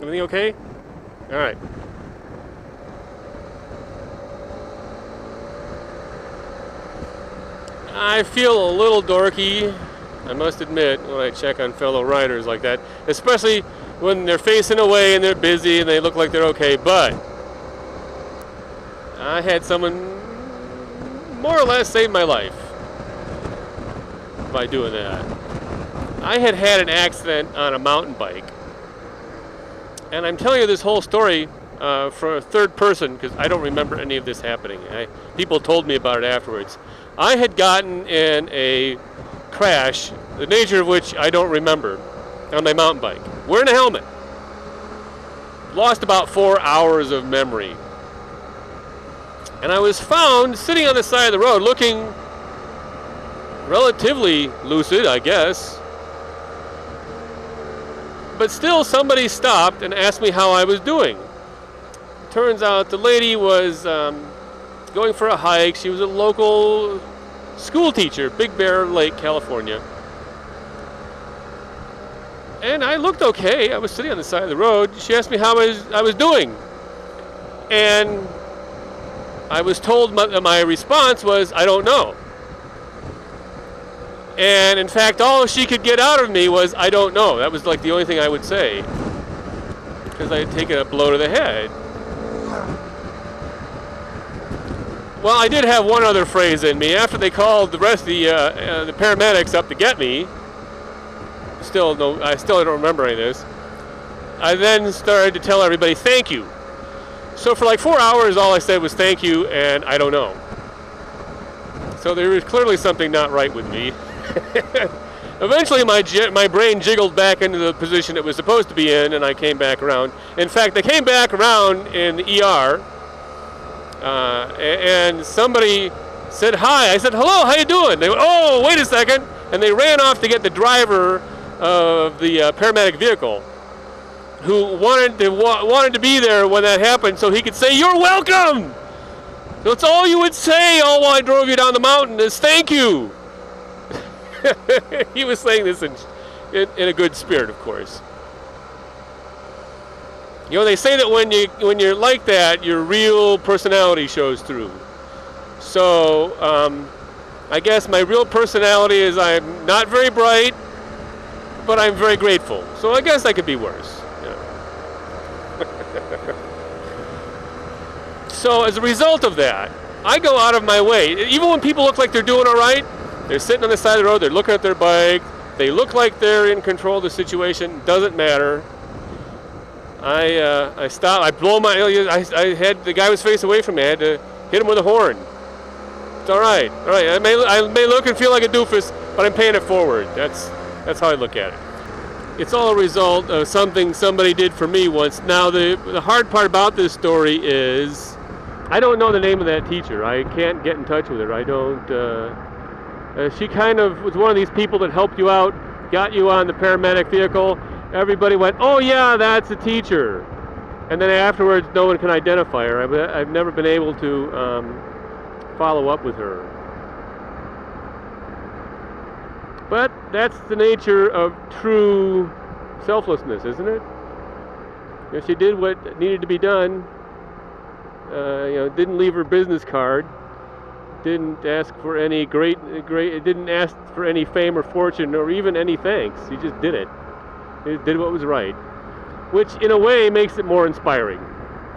Everything okay? All right. I feel a little dorky, I must admit, when I check on fellow riders like that, especially when they're facing away and they're busy and they look like they're okay, but I had someone more or less save my life by doing that. I had an accident on a mountain bike, and I'm telling you this whole story for a third person because I don't remember any of this happening. People told me about it afterwards. I had gotten in a crash, the nature of which I don't remember, on my mountain bike, wearing a helmet. Lost about 4 hours of memory. And I was found sitting on the side of the road looking relatively lucid, I guess. But still somebody stopped and asked me how I was doing. Turns out the lady was going for a hike. She was a local school teacher, Big Bear Lake, California. And I looked okay. I was sitting on the side of the road. She asked me how I was doing. And I was told my response was, I don't know. And in fact, all she could get out of me was, I don't know. That was like the only thing I would say, because I had taken a blow to the head. Well, I did have one other phrase in me. After they called the rest of the paramedics up to get me, I still don't remember any of this. I then started to tell everybody, thank you. So for like 4 hours, all I said was thank you and I don't know. So there was clearly something not right with me. Eventually, my brain jiggled back into the position it was supposed to be in, and I came back around. In fact, I came back around in the ER, and somebody said hi. I said, hello, how you doing? They went, oh, wait a second. And they ran off to get the driver of the paramedic vehicle, who wanted to be there when that happened so he could say, you're welcome. So it's all you would say all while I drove you down the mountain is thank you. He was saying this in a good spirit, of course. You know, they say that when you're like that, your real personality shows through. So I guess my real personality is I'm not very bright, but I'm very grateful. So I guess I could be worse. So as a result of that, I go out of my way. Even when people look like they're doing all right, they're sitting on the side of the road, they're looking at their bike, they look like they're in control of the situation, doesn't matter. I stop, I blow my, I had, the guy was facing away from me, I had to hit him with a horn. It's all right. I may look and feel like a doofus, but I'm paying it forward. That's how I look at it. It's all a result of something somebody did for me once. Now, the hard part about this story is I don't know the name of that teacher. I can't get in touch with her. I don't, she kind of was one of these people that helped you out, got you on the paramedic vehicle. Everybody went, oh yeah, that's a teacher. And then afterwards, no one can identify her. I've never been able to follow up with her. But that's the nature of true selflessness, isn't it? You know, she did what needed to be done. Didn't leave her business card. Didn't ask for any didn't ask for any fame or fortune or even any thanks. He just did it. He did what was right, which in a way makes it more inspiring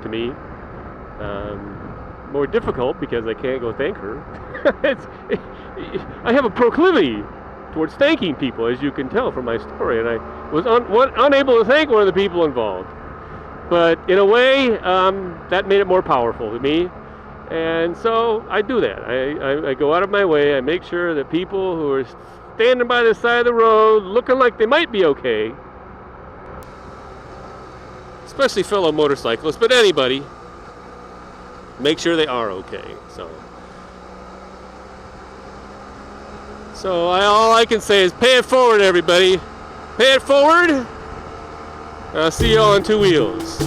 to me. More difficult because I can't go thank her. I have a proclivity towards thanking people, as you can tell from my story, and I was unable to thank one of the people involved. But in a way, that made it more powerful to me. And so I do that. I go out of my way. I make sure that people who are standing by the side of the road looking like they might be okay, especially fellow motorcyclists, but anybody, make sure they are okay. So all I can say is pay it forward, everybody. Pay it forward. I'll see you all on two wheels.